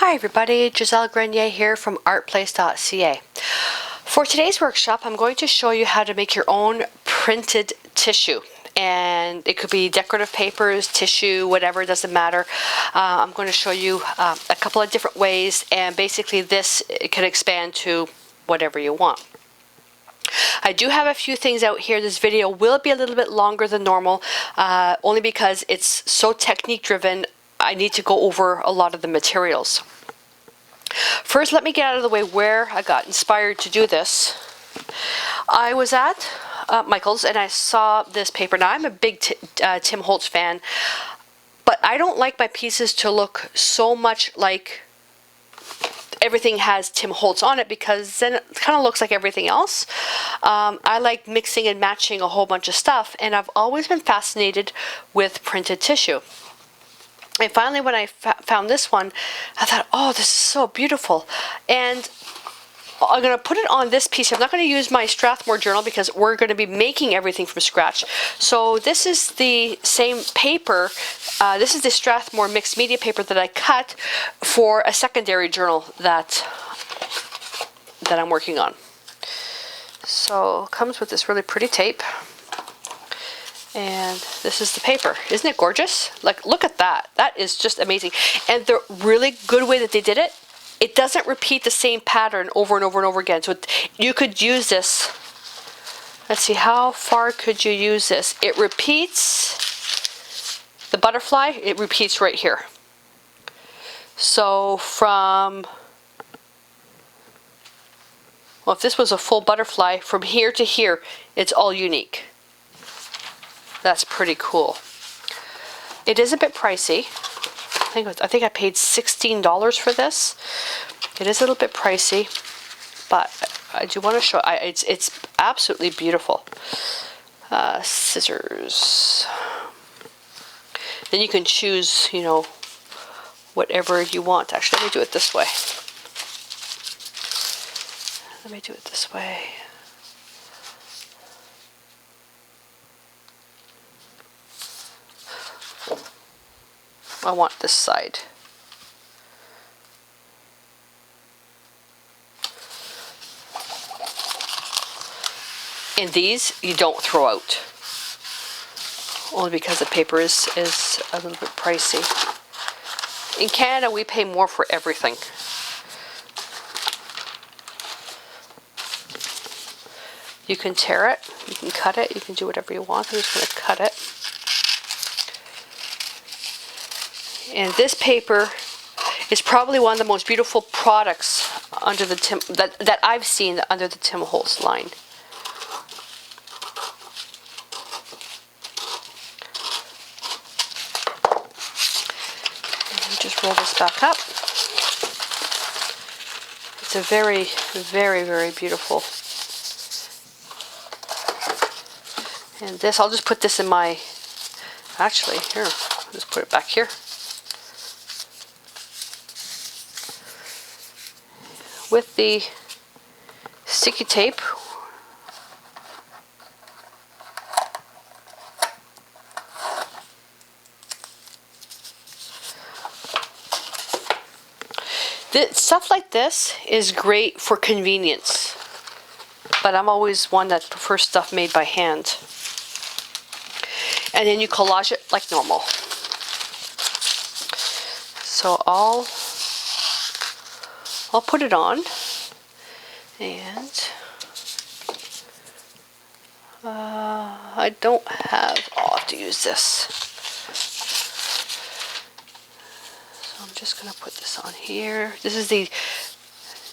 Hi everybody, Gisele Grenier here from artplace.ca. For today's workshop, I'm going to show you how to make your own printed tissue. And it could be decorative papers, tissue, whatever, it doesn't matter. I'm going to show you a couple of different ways, and basically it can expand to whatever you want. I do have a few things out here. This video will be a little bit longer than normal, only because it's so technique driven. I need to go over a lot of the materials. First, let me get out of the way where I got inspired to do this. I was at Michael's and I saw this paper. Now, I'm a big Tim Holtz fan, but I don't like my pieces to look so much like everything has Tim Holtz on it, because then it kind of looks like everything else. I like mixing and matching a whole bunch of stuff, and I've always been fascinated with printed tissue. And finally, when I found this one, I thought, oh, this is so beautiful. And I'm going to put it on this piece. I'm not going to use my Strathmore journal because we're going to be making everything from scratch. So this is the same paper. This is the Strathmore mixed media paper that I cut for a secondary journal that I'm working on. So it comes with this really pretty tape. And this is the paper. Isn't it gorgeous? Like, look at that. That is just amazing. And the really good way that they did it, it doesn't repeat the same pattern over and over and over again. So you could use this. Let's see, how far could you use this? It repeats the butterfly. It repeats right here. So from, well, if this was a full butterfly, from here to here, it's all unique. That's pretty cool. It is a bit pricey. I think I paid $16 for this. It is a little bit pricey, but I do want to show. It's absolutely beautiful. Scissors. Then you can choose, you know, whatever you want. Actually, let me do it this way. Let me do it this way. I want this side. And these you don't throw out, only because the paper is a little bit pricey. In Canada, we pay more for everything. You can tear it, you can cut it, you can do whatever you want. I'm just going to cut it. And this paper is probably one of the most beautiful products under the that I've seen under the Tim Holtz line. And just roll this back up. It's a very, very, very beautiful. And this, I'll just put this in my, actually, here, I'll just put it back here. With the sticky tape, stuff like this is great for convenience, but I'm always one that prefers stuff made by hand. And then you collage it like normal. So I'll put it on, and I don't have, I'll have to use this. So I'm just going to put this on here. This is the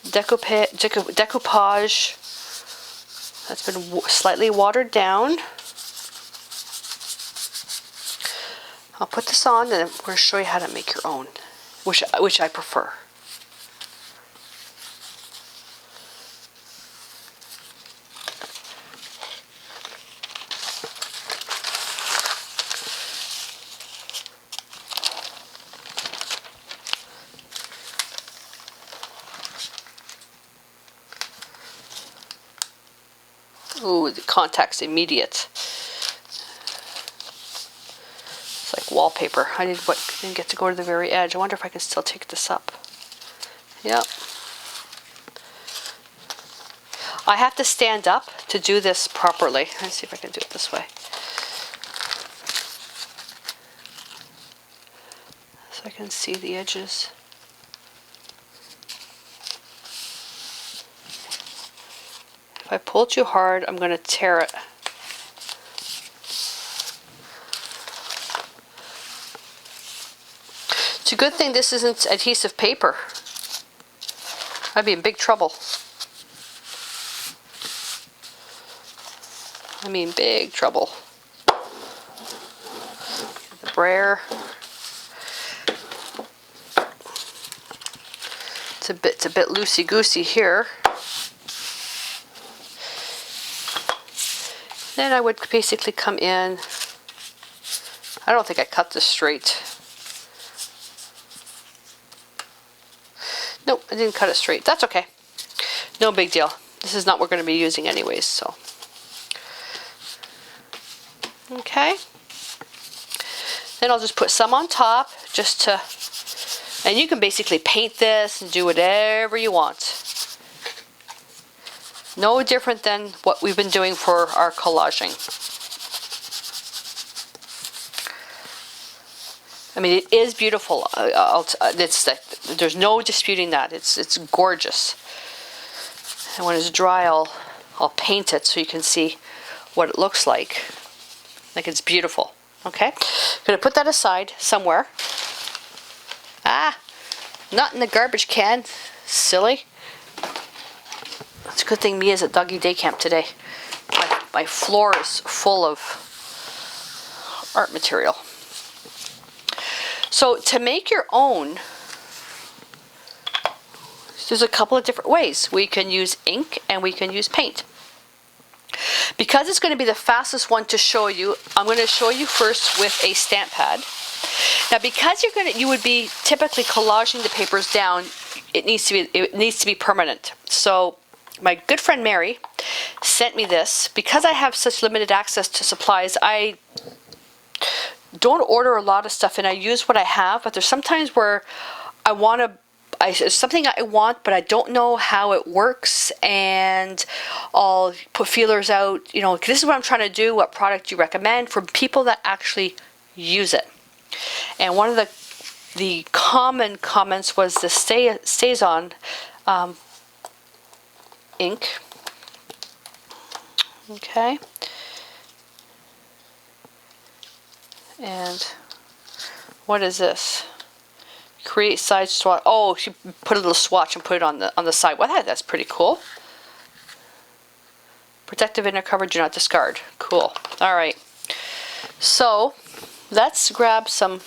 decoupage that's been slightly watered down. I'll put this on, and I'm going to show you how to make your own, which I prefer. Ooh, the contact's immediate. It's like wallpaper. I didn't get to go to the very edge. I wonder if I can still take this up. Yep. I have to stand up to do this properly. Let's see if I can do it this way. So I can see the edges. If I pull too hard, I'm going to tear it. It's a good thing this isn't adhesive paper. I'd be in big trouble. I mean, big trouble. The brayer. It's a bit loosey-goosey here. Then I would basically come in. I don't think I cut this straight. Nope, I didn't cut it straight. That's okay. No big deal. This is not what we're going to be using anyways, so. Okay. Then I'll just put some on top just to, and you can basically paint this and do whatever you want. No different than what we've been doing for our collaging. I mean, it is beautiful. There's no disputing that. It's gorgeous. And when it's dry, I'll paint it so you can see what it looks like. Like it's beautiful. Okay, I'm gonna put that aside somewhere. Ah, not in the garbage can. Silly. It's a good thing Mia's at doggy day camp today. My floor is full of art material. So to make your own, there's a couple of different ways. We can use ink and we can use paint. Because it's going to be the fastest one to show you, I'm going to show you first with a stamp pad. Now, because you would be typically collaging the papers down, it needs to be permanent. So my good friend Mary sent me this. Because I have such limited access to supplies, I don't order a lot of stuff and I use what I have, but there's sometimes where it's something I want, but I don't know how it works, and I'll put feelers out, you know, this is what I'm trying to do, what product you recommend for people that actually use it. And one of the common comments was the stays on ink. Okay. And what is this? Create side swatch. Oh, she put a little swatch and put it on the side. Well, that's pretty cool. Protective inner cover, do not discard. Cool. All right. So let's grab some.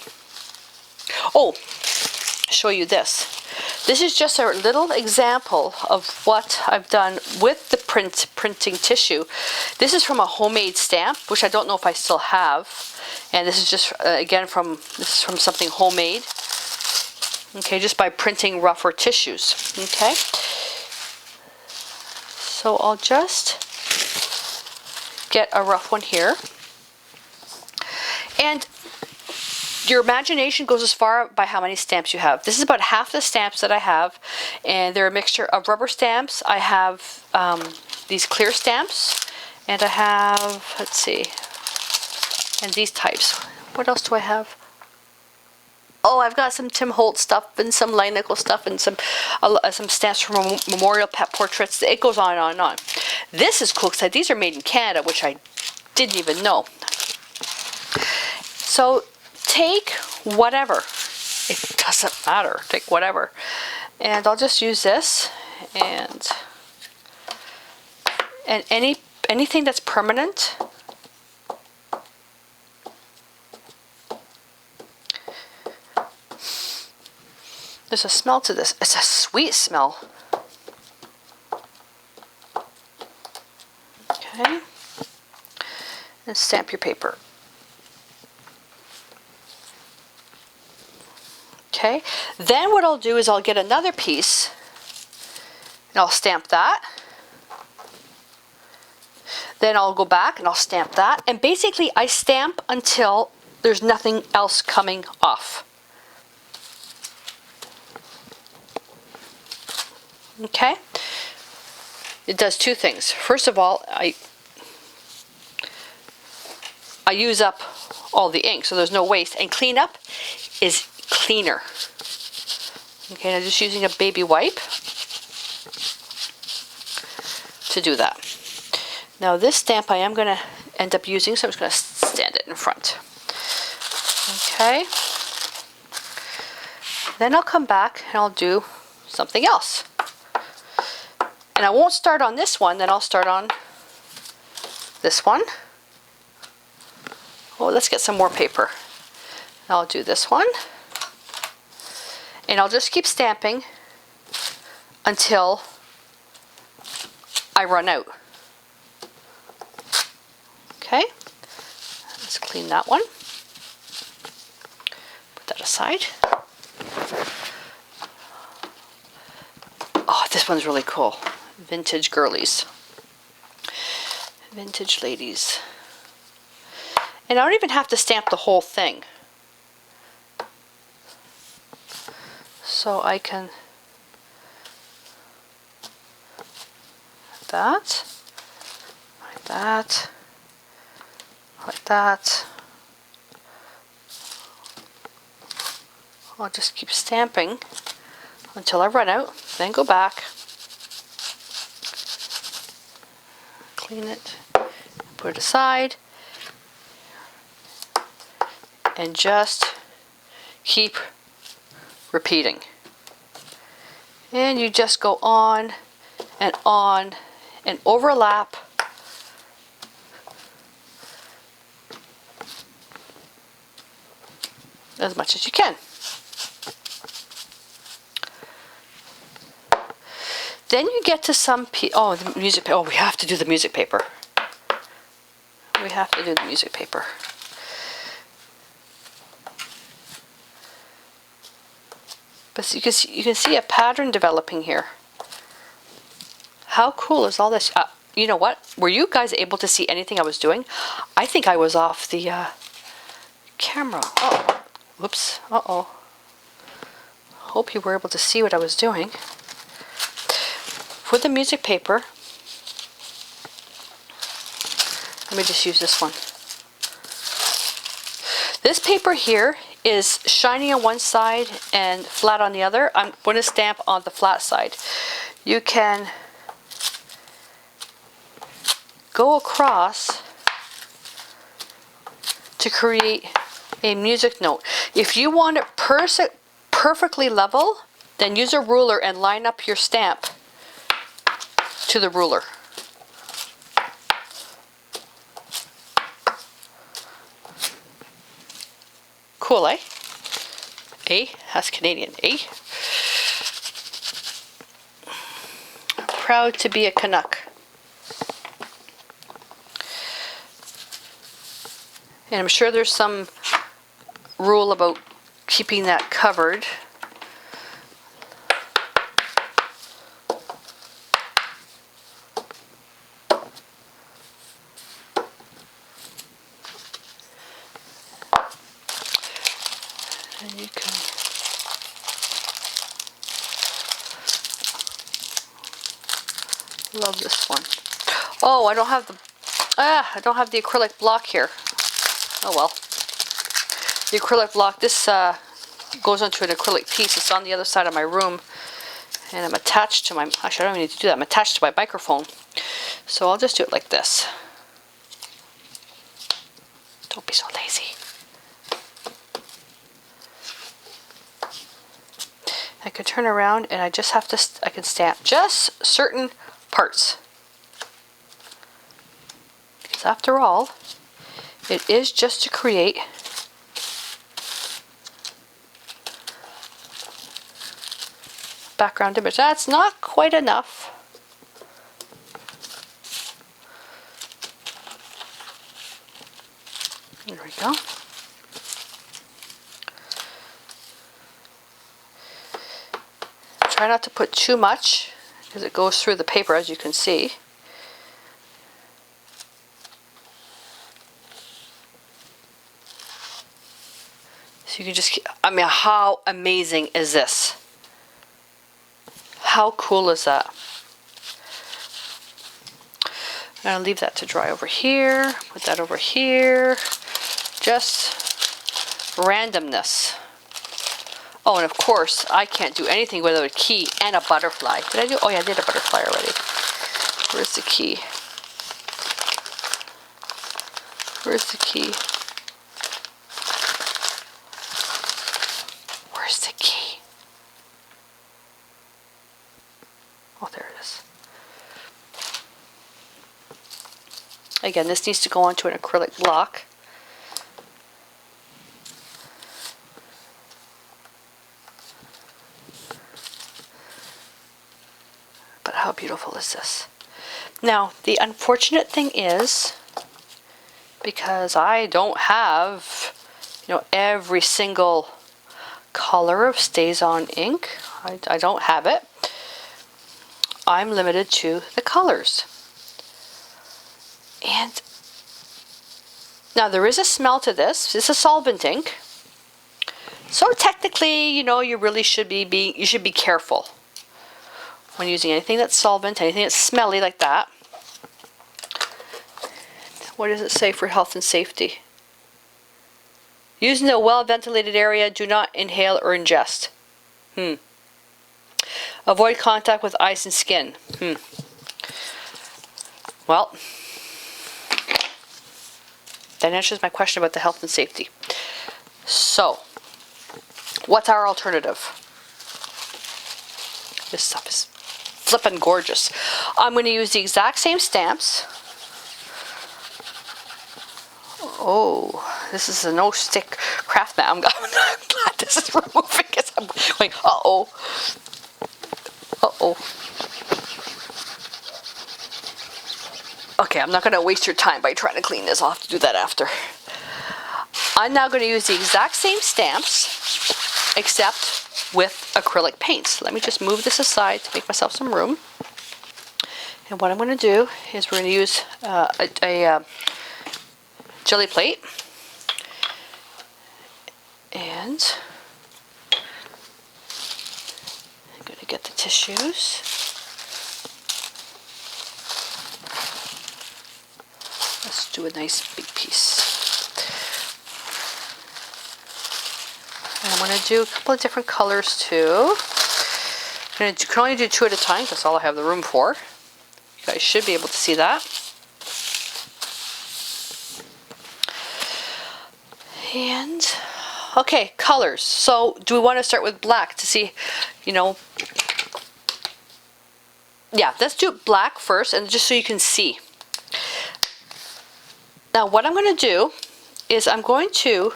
Oh, show you this. This is just a little example of what I've done with the printing tissue. This is from a homemade stamp, which I don't know if I still have. And this is just again from something homemade. Okay, just by printing rougher tissues. Okay, so I'll just get a rough one here. And your imagination goes as far by how many stamps you have. This is about half the stamps that I have, and they're a mixture of rubber stamps. I have these clear stamps, and I have, let's see, and these types. What else do I have? Oh, I've got some Tim Holtz stuff and some Nickel stuff and some stamps from Memorial Pet Portraits. It goes on and on and on. This is cool because these are made in Canada, which I didn't even know. So take whatever. It doesn't matter. Take whatever. And I'll just use this and anything that's permanent. There's a smell to this. It's a sweet smell. Okay. And stamp your paper. Okay. Then what I'll do is I'll get another piece and I'll stamp that. Then I'll go back and I'll stamp that. And basically I stamp until there's nothing else coming off. Okay? It does two things. First of all, I use up all the ink, so there's no waste. And clean up is cleaner. Okay, I'm just using a baby wipe to do that. Now this stamp I am going to end up using, so I'm just going to stand it in front. Okay. Then I'll come back and I'll do something else. And I won't start on this one, then I'll start on this one. Oh, let's get some more paper. I'll do this one. And I'll just keep stamping until I run out. Okay, let's clean that one. Put that aside. Oh, this one's really cool. Vintage girlies. Vintage ladies. And I don't even have to stamp the whole thing. So I can like that, like that, like that. I'll just keep stamping until I run out, then go back, clean it, put it aside, and just keep repeating. And you just go on and overlap as much as you can. Then you get to some the music. Oh, we have to do the music paper. We have to do the music paper. But you can see a pattern developing here. How cool is all this? You know what? Were you guys able to see anything I was doing? I think I was off the camera. Oh, whoops. Uh-oh. Hope you were able to see what I was doing. For the music paper, let me just use this one. This paper here is shiny on one side and flat on the other. I'm going to stamp on the flat side. You can go across to create a music note. If you want it perfectly level, then use a ruler and line up your stamp to the ruler. Cool, eh? Eh? That's Canadian, eh? Proud to be a Canuck. And I'm sure there's some rule about keeping that covered. And you can love this one. Oh, I don't have the acrylic block here. Oh well. The acrylic block, this goes onto an acrylic piece. It's on the other side of my room. And I'm attached to my, actually I don't even need to do that. I'm attached to my microphone. So I'll just do it like this. Don't be so lazy. I can turn around and I just have to, I can stamp just certain parts. Because after all, it is just to create background image. That's not quite enough. There we go. Try not to put too much because it goes through the paper, as you can see. So you can just, I mean, how amazing is this? How cool is that? I'm going to leave that to dry over here. Put that over here. Just randomness. Oh, and of course, I can't do anything without a key and a butterfly. Did I do? Oh yeah, I did a butterfly already. Where's the key? Where's the key? Where's the key? Oh, there it is. Again, this needs to go onto an acrylic block. But how beautiful is this? Now, the unfortunate thing is, because I don't have, every single color of StazOn ink, I don't have it, I'm limited to the colors. And now there is a smell to this. This is solvent ink. So technically, you really should be careful when using anything that's solvent, anything that's smelly like that. What does it say for health and safety? Using a well-ventilated area, do not inhale or ingest. Avoid contact with ice and skin. Well, that answers my question about the health and safety. So, what's our alternative? This stuff is flippin' gorgeous. I'm going to use the exact same stamps. Oh, this is a no-stick craft mat. I'm glad this is removing because I'm going, uh-oh. Uh-oh. Okay, I'm not going to waste your time by trying to clean this. I'll have to do that after. I'm now going to use the exact same stamps, except with acrylic paints. Let me just move this aside to make myself some room. And what I'm going to do is we're going to use a jelly plate. And I'm going to get the tissues. Let's do a nice big piece. And I'm going to do a couple of different colors too. You can only do 2 at a time because that's all I have the room for. You guys should be able to see that. And, okay, colors. So, do we want to start with black to see, yeah, let's do black first, and just so you can see. Now, what I'm going to do is I'm going to,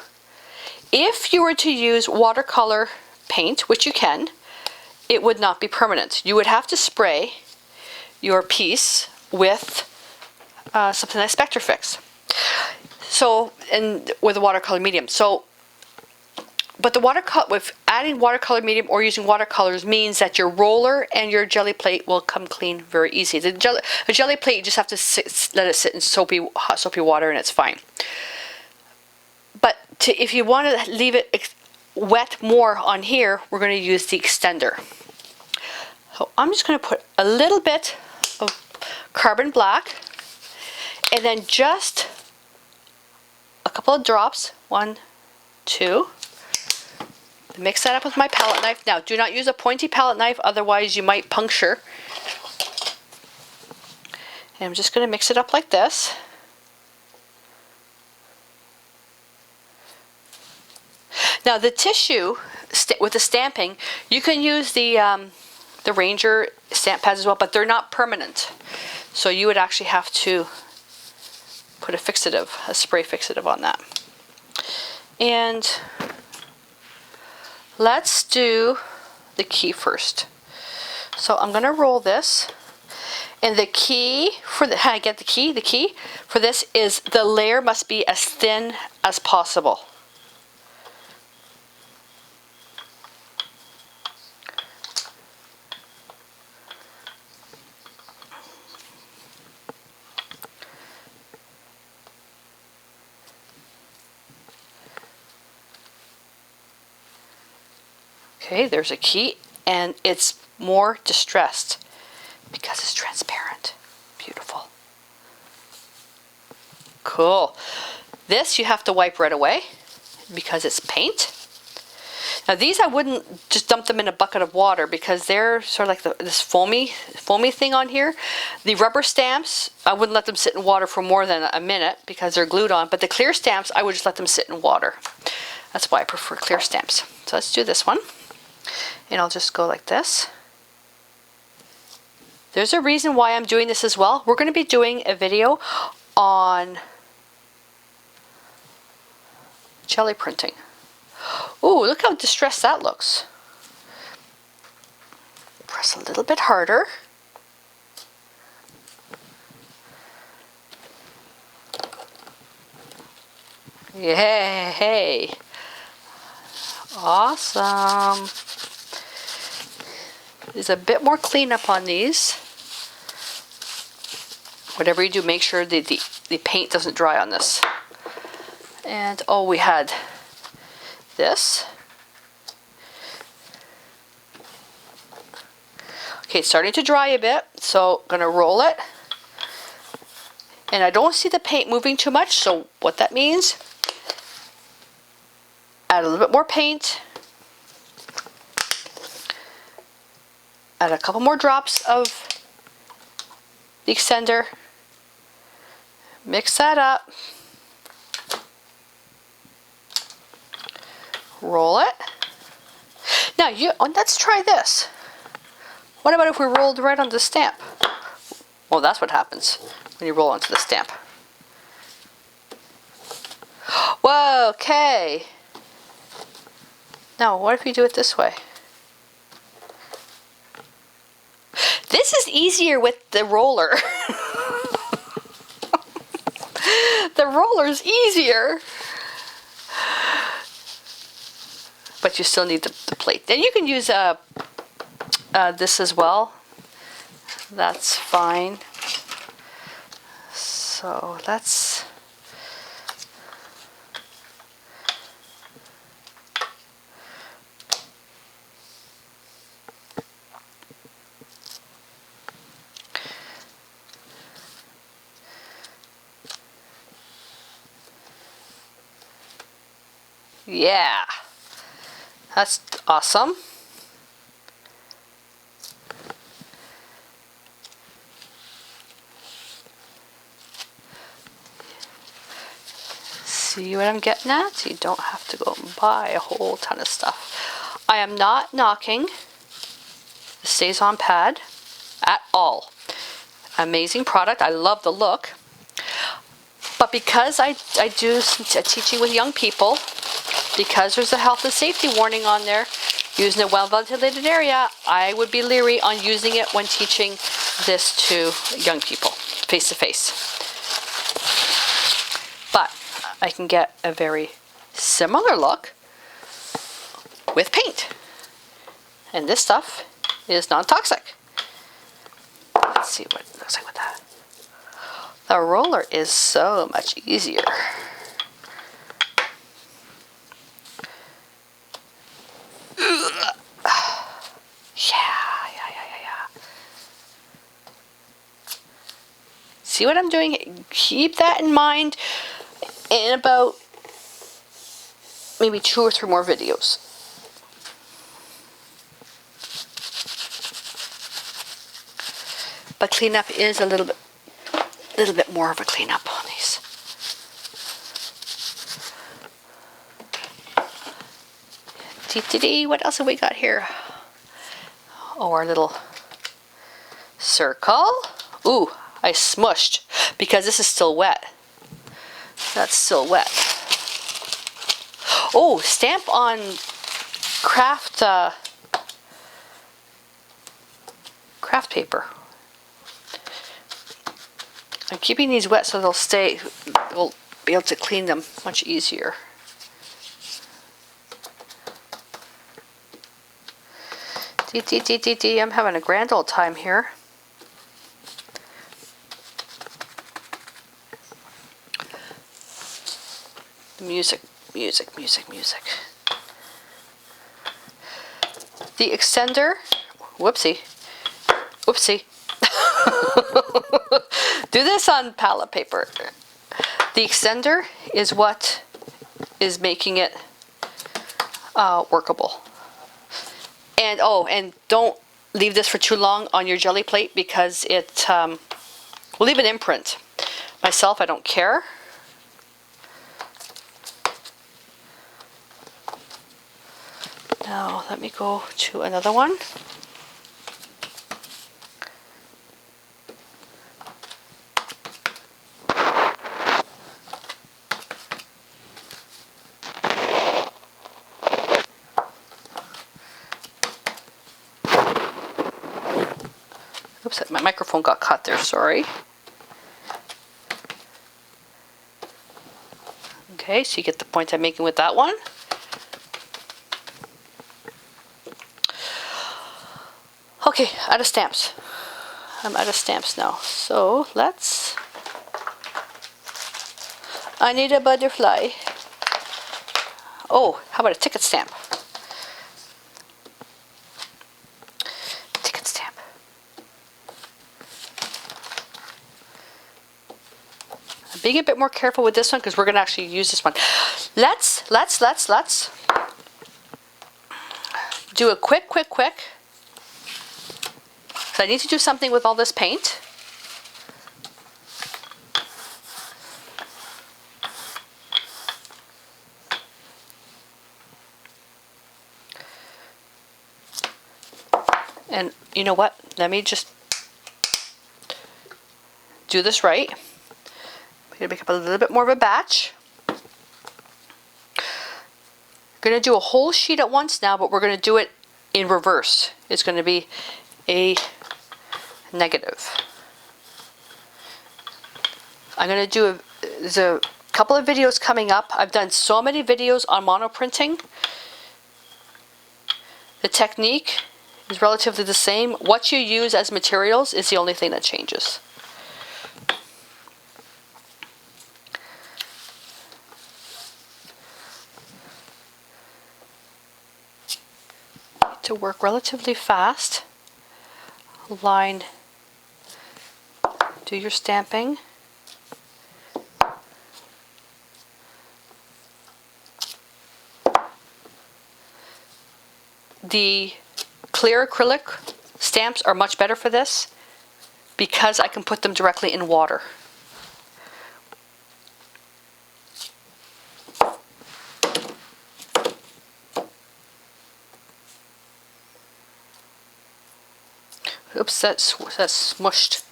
if you were to use watercolor paint, which you can, it would not be permanent. You would have to spray your piece with something like Spectrafix. So, and with a watercolor medium. So, but the watercolor, with adding watercolor medium or using watercolors means that your roller and your jelly plate will come clean very easy. The jelly plate, you just have to let it sit in hot soapy water and it's fine. But if you want to leave it wet more on here, we're going to use the extender. So I'm just going to put a little bit of carbon black and then just a couple of drops, 1, 2. Mix that up with my palette knife. Now, do not use a pointy palette knife, otherwise you might puncture. And I'm just going to mix it up like this. Now, the tissue with the stamping, you can use the Ranger stamp pads as well, but they're not permanent. So you would actually have to put a spray fixative on that. And let's do the key first. So I'm going to roll this. And the key for the, how I get the key for this is the layer must be as thin as possible. Okay, there's a key, and it's more distressed because it's transparent. Beautiful. Cool. This you have to wipe right away because it's paint. Now these I wouldn't just dump them in a bucket of water because they're sort of like this foamy thing on here. The rubber stamps, I wouldn't let them sit in water for more than a minute because they're glued on, but the clear stamps, I would just let them sit in water. That's why I prefer clear stamps. So let's do this one. And I'll just go like this. There's a reason why I'm doing this as well. We're going to be doing a video on jelly printing. Ooh, look how distressed that looks. Press a little bit harder. Yay! Awesome. There's a bit more cleanup on these. Whatever you do, make sure the paint doesn't dry on this. And oh, we had this. Okay, it's starting to dry a bit, so I'm gonna roll it. And I don't see the paint moving too much, so what that means, add a little bit more paint. Add a couple more drops of the extender. Mix that up. Roll it. Now let's try this. What about if we rolled right onto the stamp? Well, that's what happens when you roll onto the stamp. Whoa, okay. Now, what if we do it this way? This is easier with the roller. The roller's easier. But you still need the plate. Then you can use this as well. That's fine. So let's... Yeah, that's awesome. See what I'm getting at? You don't have to go and buy a whole ton of stuff. I am not knocking the Stays On pad at all. Amazing product. I love the look. But because I do some teaching with young people, because there's a health and safety warning on there, using a well-ventilated area, I would be leery on using it when teaching this to young people, face-to-face. But I can get a very similar look with paint. And this stuff is non-toxic. Let's see what it looks like with that. The roller is so much easier. Yeah. See what I'm doing? Keep that in mind in about maybe 2 or 3 more videos. But cleanup is a little bit more of a cleanup on these. What else have we got here? Oh, our little circle. Ooh, I smushed because this is still wet. That's still wet. Oh, stamp on craft paper. I'm keeping these wet so we'll be able to clean them much easier. I'm having a grand old time here. Music. The extender, Whoopsie. Whoopsie. Do this on palette paper. The extender is what is making it workable. And oh, and don't leave this for too long on your jelly plate because it will leave an imprint. Myself, I don't care. Now let me go to another one. Oops, my microphone got caught there, sorry. Okay, so you get the point I'm making with that one. Okay, out of stamps. I'm out of stamps now. So I need a butterfly. Oh, how about a ticket stamp? Ticket stamp. I'm being a bit more careful with this one because we're going to actually use this one. Let's do a quick. So I need to do something with all this paint. And you know what? Let me just do this right. I'm going to make up a little bit more of a batch. I'm going to do a whole sheet at once now, but we're going to do it in reverse. It's going to be a negative. I'm going to do a couple of videos coming up. I've done so many videos on monoprinting. The technique is relatively the same. What you use as materials is the only thing that changes. To work relatively fast. Line, do your stamping. The clear acrylic stamps are much better for this because I can put them directly in water. Oops, that's smushed.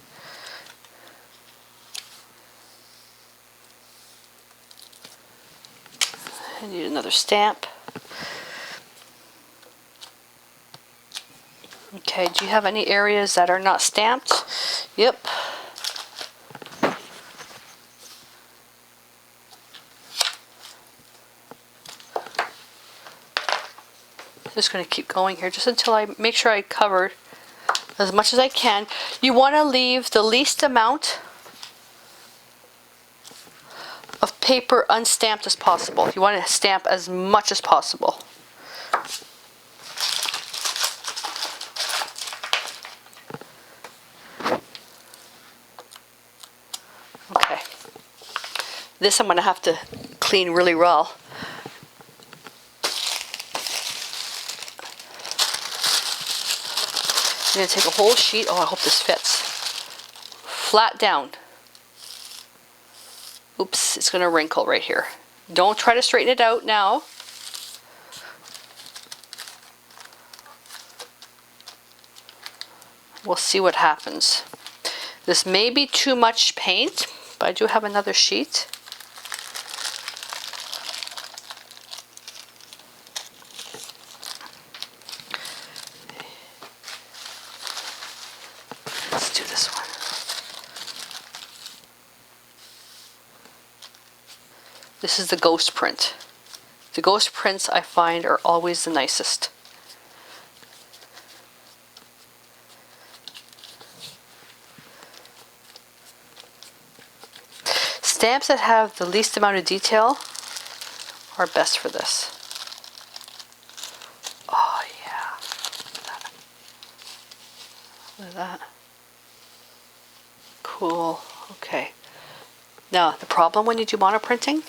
I need another stamp. Okay, do you have any areas that are not stamped? Yep. Just going to keep going here just until I make sure I covered as much as I can. You want to leave the least amount of paper unstamped as possible. You want to stamp as much as possible. Okay. This I'm going to have to clean really well. I'm going to take a whole sheet. Oh, I hope this fits. Flat down. Oops, it's going to wrinkle right here. Don't try to straighten it out now. We'll see what happens. This may be too much paint, but I do have another sheet. Let's do this one. This is the ghost print. The ghost prints I find are always the nicest. Stamps that have the least amount of detail are best for this. Oh yeah. that. Cool. Okay. Now, the problem when you do monoprinting,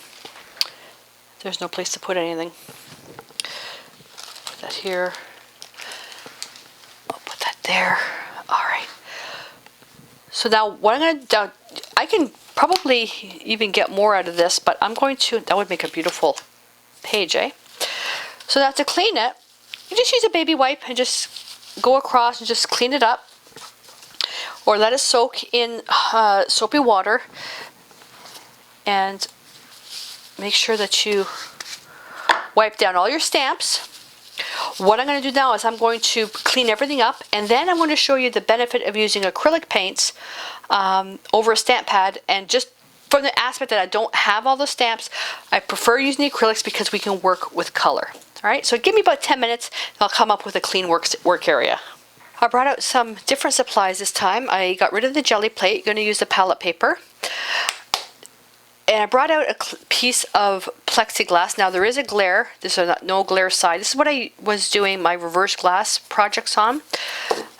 there's no place to put anything. Put that here. I'll put that there. All right. So now what I'm going to do, I can probably even get more out of this, but I'm going to, that would make a beautiful page, eh? So now to clean it, you just use a baby wipe and just go across and just clean it up. Or let it soak in soapy water. And make sure that you wipe down all your stamps. What I'm going to do now is I'm going to clean everything up, and then I'm going to show you the benefit of using acrylic paints over a stamp pad. And just from the aspect that I don't have all the stamps, I prefer using the acrylics because we can work with color. All right, so give me about 10 minutes and I'll come up with a clean work area. I brought out some different supplies this time. I got rid of the jelly plate. Going to use the palette paper. And I brought out a piece of plexiglass. Now there is a glare. There's no glare side. This is what I was doing my reverse glass projects on.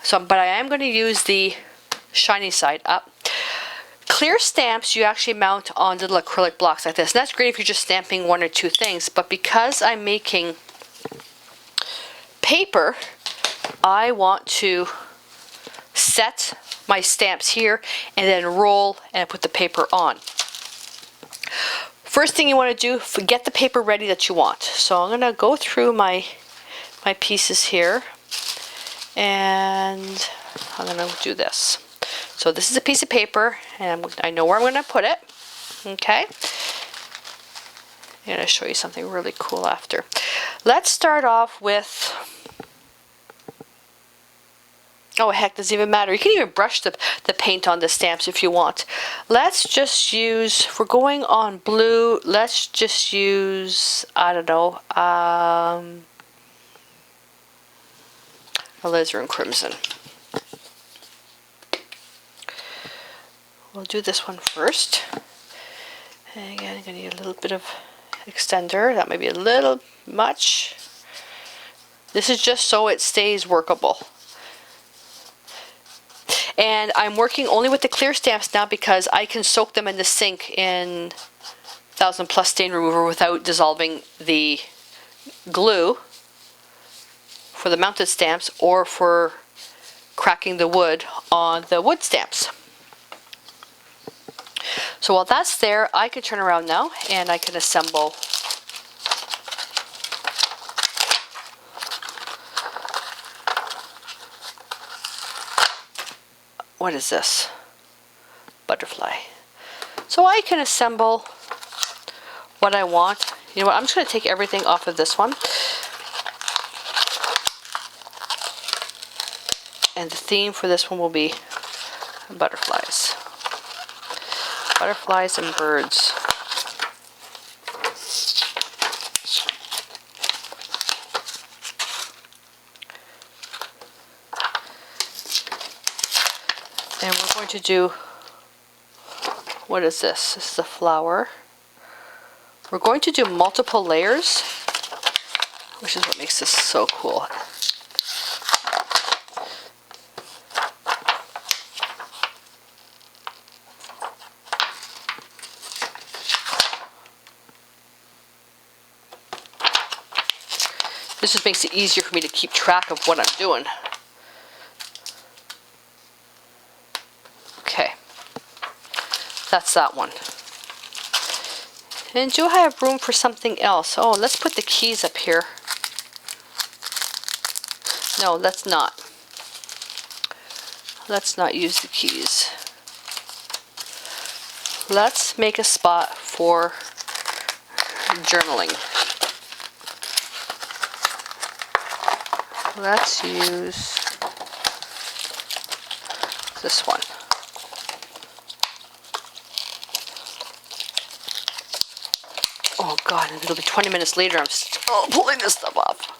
But I am going to use the shiny side up. Clear stamps you actually mount on little acrylic blocks like this. And that's great if you're just stamping one or two things. But because I'm making paper, I want to set my stamps here and then roll and put the paper on. First thing you want to do, get the paper ready that you want. So I'm going to go through my pieces here, and I'm going to do this. So this is a piece of paper, and I know where I'm going to put it. Okay. I'm going to show you something really cool after. Let's start off with, oh heck, doesn't even matter. You can even brush the paint on the stamps if you want. Let's just use, if we're going on blue, let's just use, I don't know, alizarin crimson. We'll do this one first. And again, I'm going to need a little bit of extender. That might be a little much. This is just so it stays workable. And I'm working only with the clear stamps now because I can soak them in the sink in 1000+ stain remover without dissolving the glue for the mounted stamps or for cracking the wood on the wood stamps. So while that's there, I can turn around now and I can assemble what is this? Butterfly. So I can assemble what I want. You know what, I'm just going to take everything off of this one. And the theme for this one will be butterflies. Butterflies and birds. And we're going to do, what is this? This is a flower. We're going to do multiple layers, which is what makes this so cool. This just makes it easier for me to keep track of what I'm doing. Okay, that's that one. And do I have room for something else? Oh, let's put the keys up here. No, let's not. Let's not use the keys. Let's make a spot for journaling. Let's use this one. Oh God, it'll be 20 minutes later. I'm still pulling this stuff off.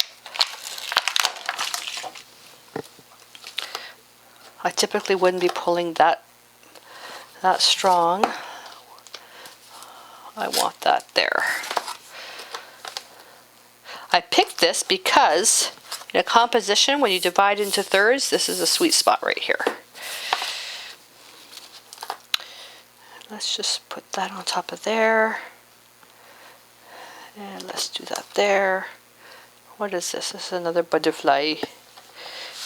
I typically wouldn't be pulling that strong. I want that there. I picked this because in a composition, when you divide into thirds, this is a sweet spot right here. let's just put that on top of there. And let's do that there. What is this? This is another butterfly.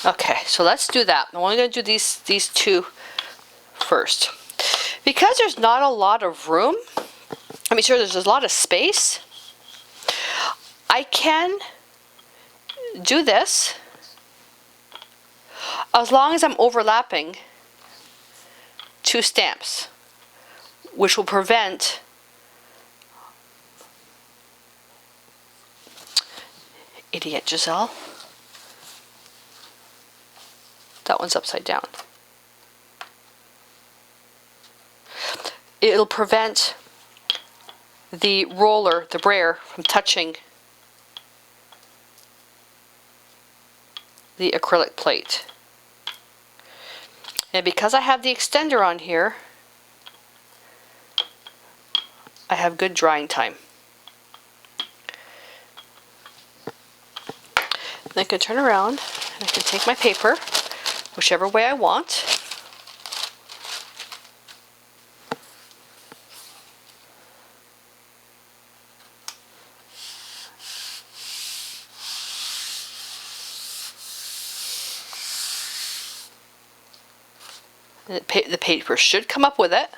Okay, so let's do that. I'm only going to do these two first. Because there's not a lot of room, there's a lot of space, I can do this as long as I'm overlapping two stamps, which will prevent idiot Gisele. That one's upside down. It'll prevent the roller, the brayer, from touching the acrylic plate. And because I have the extender on here, I have good drying time. And I can turn around and I can take my paper whichever way I want. And the paper should come up with it.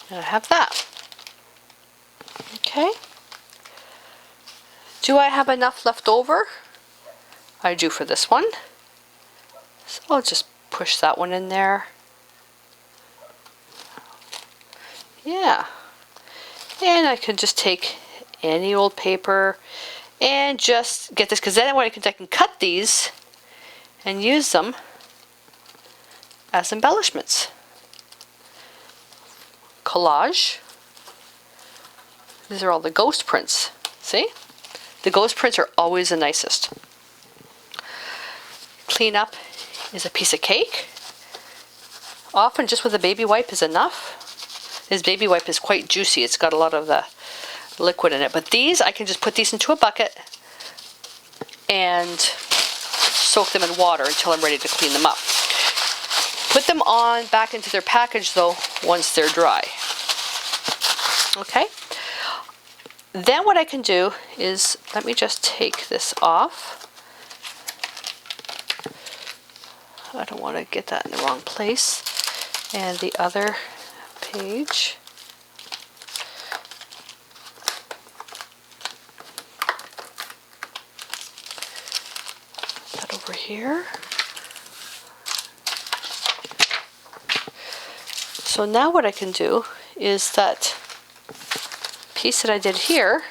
And I have that. Okay. Do I have enough left over? I do for this one. So I'll just push that one in there. Yeah. And I can just take any old paper and just get this, because then I can cut these and use them as embellishments. Collage. These are all the ghost prints. See? The ghost prints are always the nicest. Clean up is a piece of cake. Often just with a baby wipe is enough. This baby wipe is quite juicy. It's got a lot of the liquid in it. But these, I can just put these into a bucket and soak them in water until I'm ready to clean them up. Put them on back into their package though once they're dry. Okay? Then what I can do is, let me just take this off. I don't want to get that in the wrong place. And the other page. Put that over here. So now what I can do is that piece that I did here.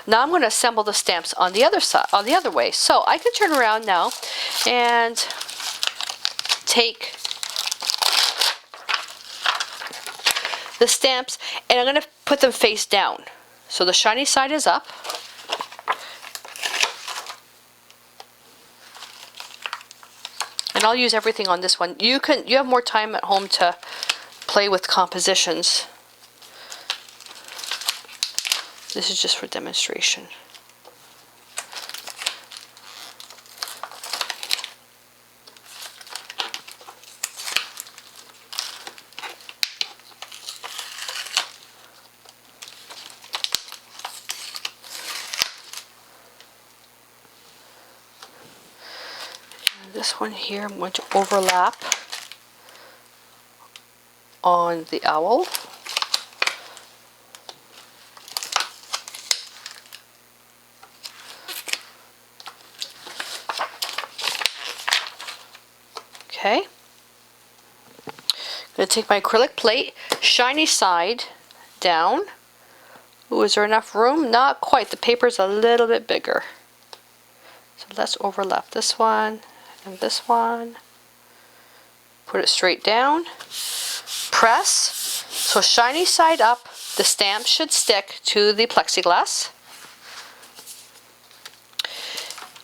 Now I'm going to assemble the stamps on the other side, on the other way. So I can turn around now and take the stamps and I'm going to put them face down. So the shiny side is up. And I'll use everything on this one. You have more time at home to play with compositions. This is just for demonstration. And this one here, I'm going to overlap on the owl. Okay. I'm going to take my acrylic plate, shiny side down. Ooh, is there enough room? Not quite. The paper's a little bit bigger. So let's overlap this one and this one. Put it straight down. Press. So shiny side up. The stamp should stick to the plexiglass.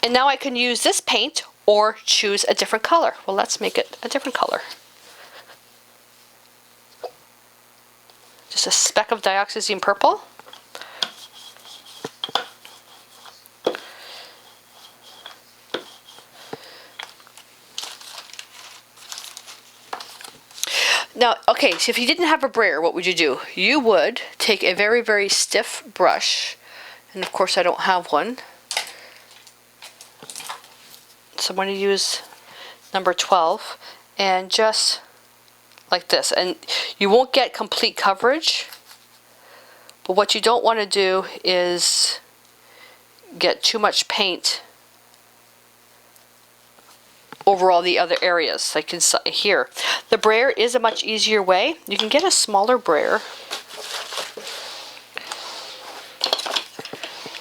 And now I can use this paint or choose a different color. Well, let's make it a different color. Just a speck of dioxazine purple. Now, okay, so if you didn't have a brayer, what would you do? You would take a very, very stiff brush, and of course I don't have one. So I'm going to use number 12, and just like this. And you won't get complete coverage, but what you don't want to do is get too much paint over all the other areas, like inside here. The brayer is a much easier way. You can get a smaller brayer,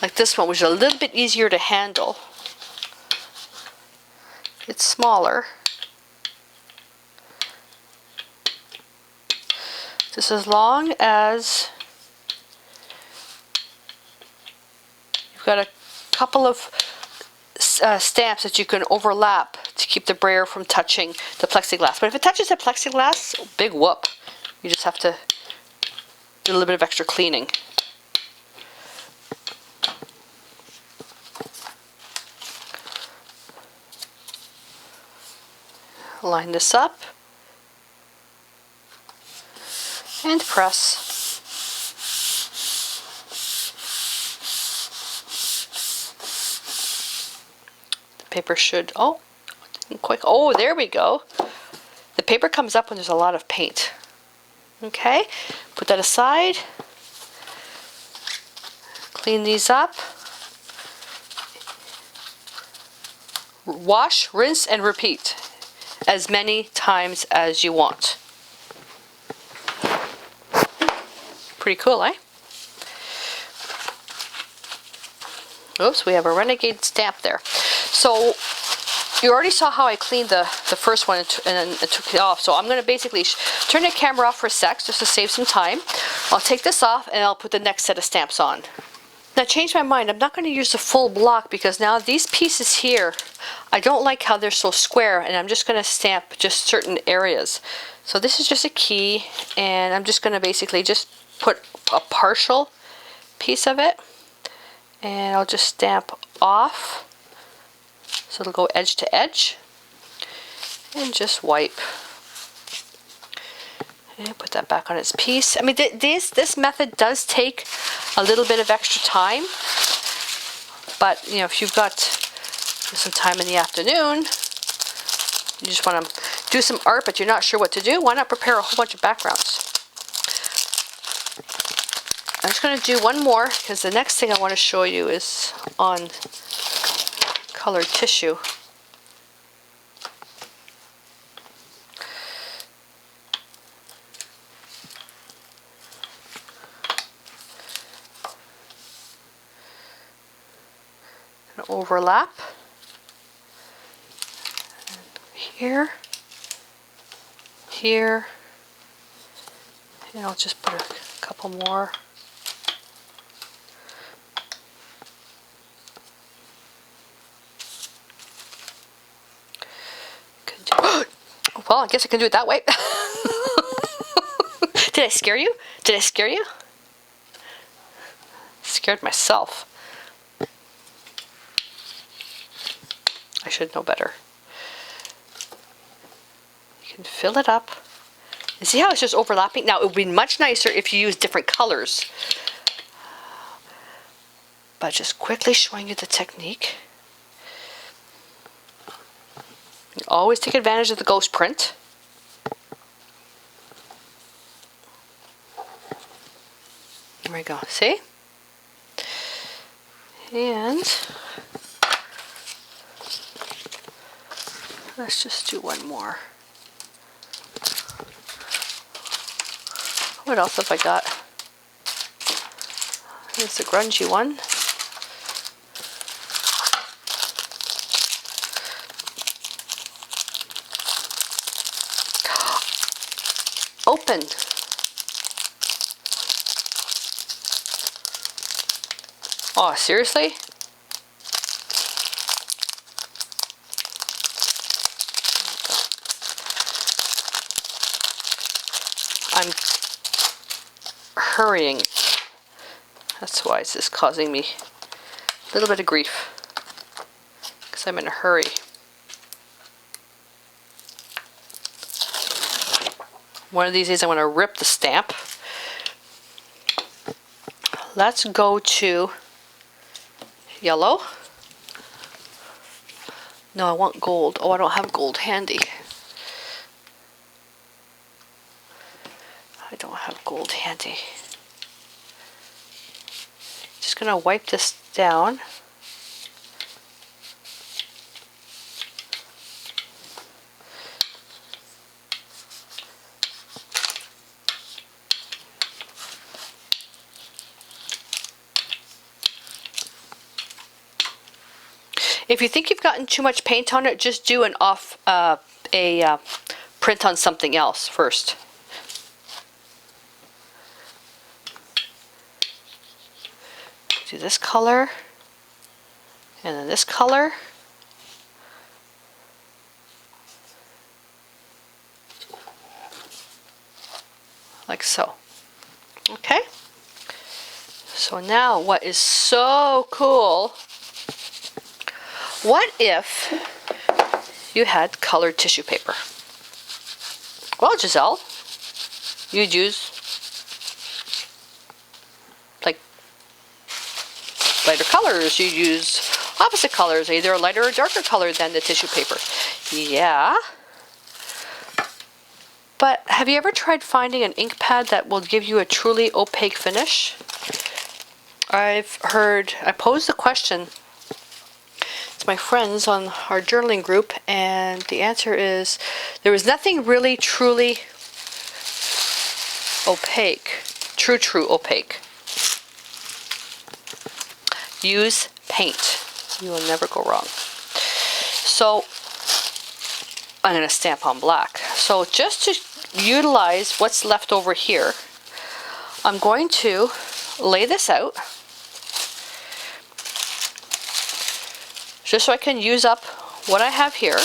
like this one, which is a little bit easier to handle. It's smaller. Just as long as you've got a couple of stamps that you can overlap to keep the brayer from touching the plexiglass. But if it touches the plexiglass, big whoop. You just have to do a little bit of extra cleaning. Line this up and press. The paper should, oh, quick, oh, there we go. The paper comes up when there's a lot of paint. Okay, put that aside. Clean these up. Wash, rinse, and repeat as many times as you want. Pretty cool, eh? Oops, we have a renegade stamp there. So you already saw how I cleaned the first one and took it off. So I'm going to basically turn the camera off for a sec just to save some time. I'll take this off and I'll put the next set of stamps on. Now I changed my mind. I'm not going to use the full block because now these pieces here, I don't like how they're so square, and I'm just going to stamp just certain areas. So this is just a key, and I'm just going to basically just put a partial piece of it, and I'll just stamp off so it'll go edge to edge, and just wipe. And put that back on its piece. I mean, this method does take a little bit of extra time, but you know, if you've got some time in the afternoon, you just want to do some art, but you're not sure what to do, why not prepare a whole bunch of backgrounds? I'm just going to do one more because the next thing I want to show you is on colored tissue. Overlap here, here, and I'll just put a couple more. Well, I guess I can do it that way. Did I scare you? Did I scare you? Scared myself. I should know better. You can fill it up. And see how it's just overlapping? Now, it would be much nicer if you use different colors. But just quickly showing you the technique. You always take advantage of the ghost print. There we go. See? And let's just do one more. What else have I got? Here's the grungy one. Open. Oh, seriously? I'm hurrying. That's why it's just causing me a little bit of grief. Because I'm in a hurry. One of these days I'm going to rip the stamp. Let's go to yellow. No, I want gold. Oh, I don't have gold handy. I don't have gold handy. Just going to wipe this down. If you think you've gotten too much paint on it, just do an print on something else first. Do this color, and then this color. Like so. Okay? So now what is so cool, what if you had colored tissue paper? Well, Gisele, you'd use like lighter colors. You'd use opposite colors, either a lighter or darker color than the tissue paper. Yeah. But have you ever tried finding an ink pad that will give you a truly opaque finish? I posed the question to my friends on our journaling group, and the answer is there was nothing really truly opaque, true opaque. Use paint. You will never go wrong. So I'm going to stamp on black. So just to utilize what's left over here, I'm going to lay this out just so I can use up what I have here.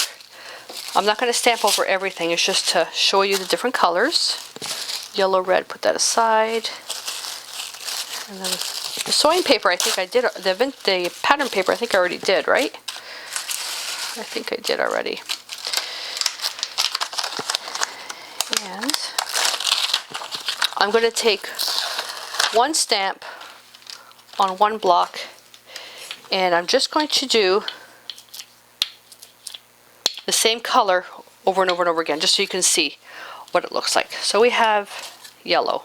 I'm not going to stamp over everything. It's just to show you the different colors. Yellow, red, put that aside. And then the sewing paper, I think I did. The pattern paper, I think I already did, right? I think I did already. And I'm going to take one stamp on one block, and I'm just going to do the same color over and over and over again, just so you can see what it looks like. So we have yellow,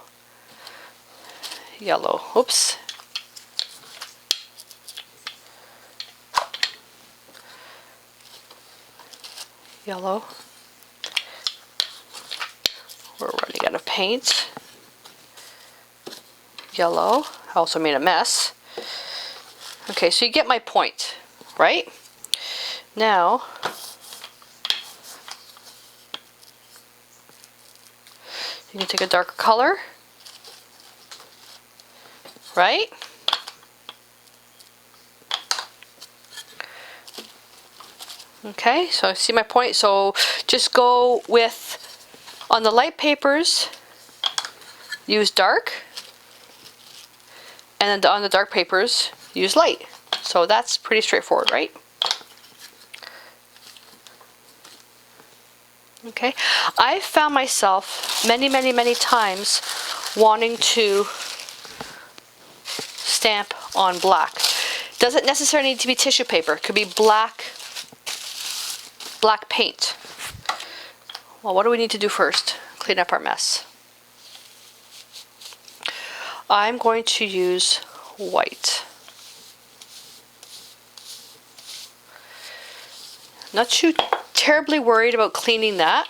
oops, yellow. We're running out of paint. Yellow. I also made a mess. Okay, so you get my point, right? Now, you can take a darker color, right? Okay, so I see my point. So just go with, on the light papers, use dark, and then on the dark papers, use light. So that's pretty straightforward, right? Okay, I've found myself many times wanting to stamp on black. Doesn't necessarily need to be tissue paper. It could be black paint. Well, what do we need to do first? Clean up our mess. I'm going to use white. Not too terribly worried about cleaning that.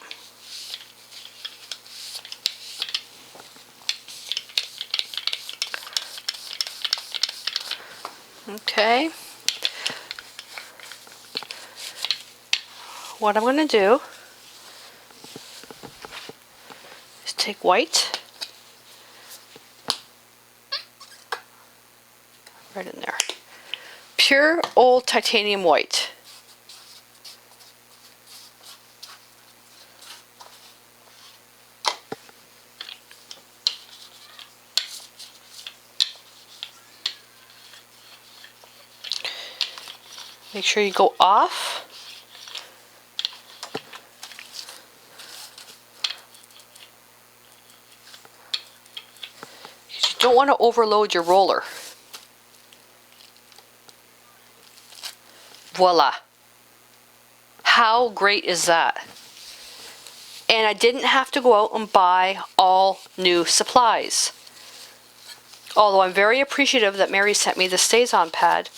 Okay. What I'm going to do is take white, right in there. Pure old titanium white. Make sure you go off. don't want to overload your roller. Voila. How great is that? And I didn't have to go out and buy all new supplies. Although I'm very appreciative that Mary sent me the Stays-On pad.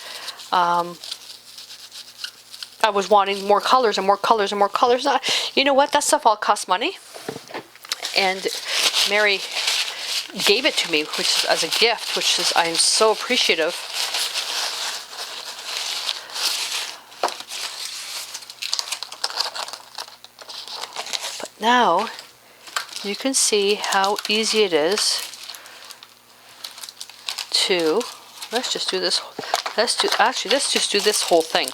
I was wanting more colors and more colors and more colors. You know what? That stuff all costs money. And Mary gave it to me, which is as a gift, which is I'm so appreciative. But now you can see how easy it is to, let's just do this whole thing.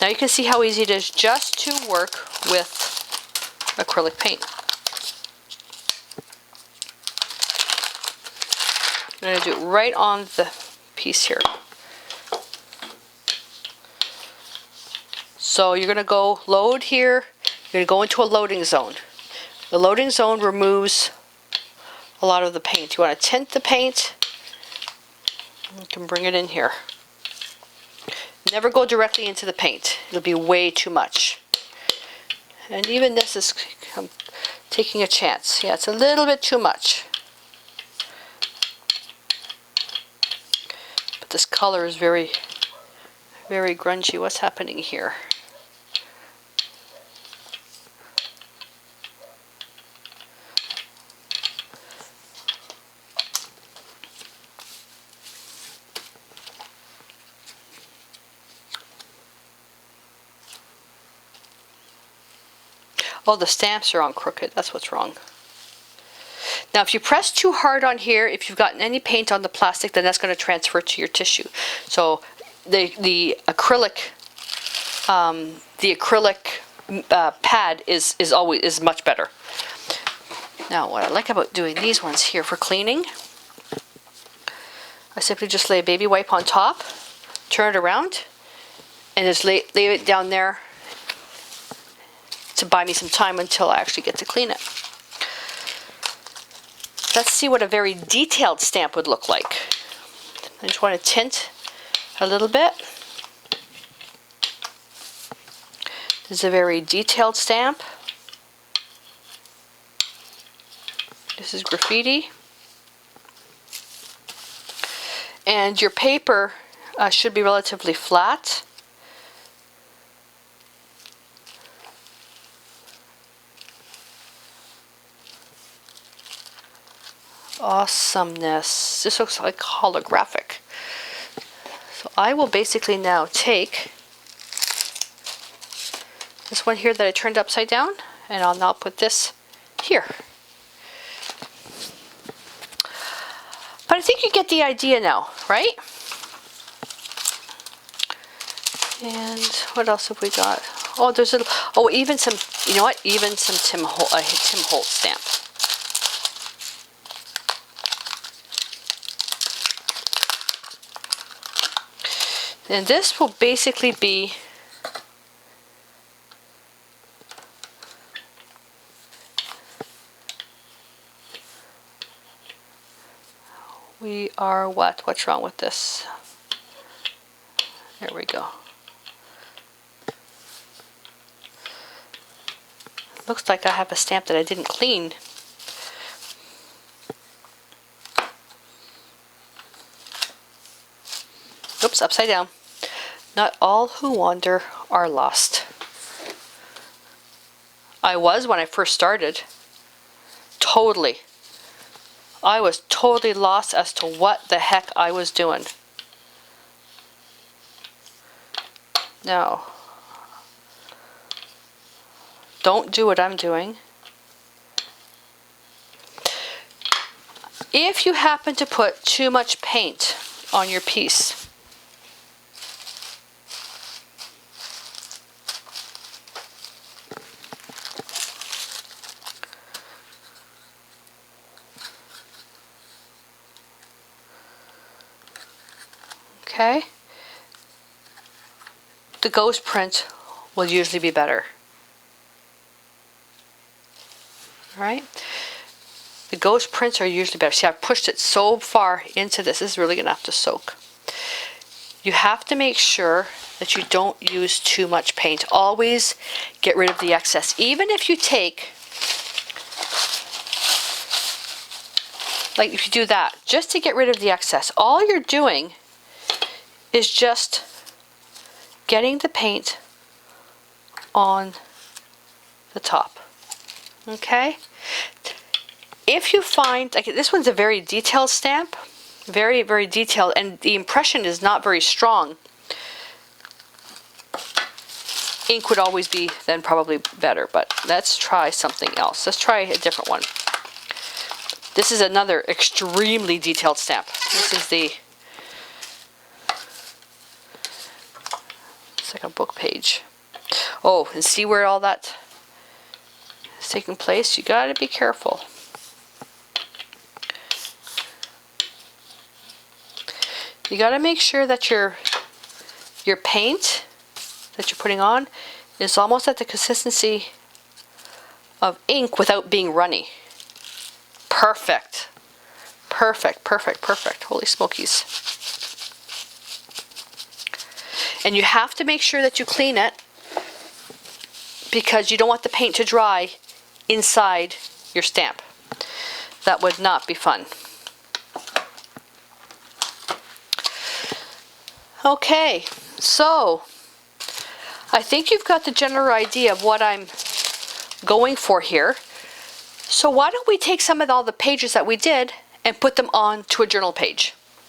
Now you can see how easy it is just to work with acrylic paint. I'm going to do it right on the piece here. So you're going to go load here. You're going to go into a loading zone. The loading zone removes a lot of the paint. You want to tint the paint. You can bring it in here. Never go directly into the paint. It'll be way too much. And even this is taking a chance. Yeah, it's a little bit too much. But this color is very, very grungy. What's happening here? Oh, the stamps are on crooked. That's what's wrong. Now, if you press too hard on here, if you've gotten any paint on the plastic, then that's going to transfer to your tissue. So the acrylic pad is much better. Now, what I like about doing these ones here for cleaning, I simply just lay a baby wipe on top, turn it around, and just lay it down there to buy me some time until I actually get to clean it. Let's see what a very detailed stamp would look like. I just want to tint a little bit. This is a very detailed stamp. This is graffiti. And your paper should be relatively flat. Awesomeness. This looks like holographic. So I will basically now take this one here that I turned upside down, and I'll now put this here. But I think you get the idea now, right? And what else have we got? Oh, there's even some, you know what? Even some Tim Holtz stamp. And this will basically be what's wrong with this? There we go. Looks like I have a stamp that I didn't clean. Oops, upside down. Not all who wander are lost. I was when I first started. Totally. I was totally lost as to what the heck I was doing. Now, don't do what I'm doing. If you happen to put too much paint on your piece, okay, the ghost print will usually be better. All right, The ghost prints are usually better. See, I've pushed it so far into this. This is really going to have to soak. You have to make sure that you don't use too much paint. Always get rid of the excess. Even if you take, like if you do that, just to get rid of the excess, all you're doing is just getting the paint on the top. Okay? If you find, like this one's a very detailed stamp, very, very detailed, and the impression is not very strong, ink would always be then probably better, but let's try something else. Let's try a different one. This is another extremely detailed stamp. This is the, it's like a book page. Oh, and see where all that is taking place? You gotta be careful. You got to make sure that your paint that you're putting on is almost at the consistency of ink without being runny. Perfect. Perfect, perfect, perfect. Holy smokies. And you have to make sure that you clean it because you don't want the paint to dry inside your stamp. That would not be fun. Okay, so I think you've got the general idea of what I'm going for here. So why don't we take some of all the pages that we did and put them on to a journal page?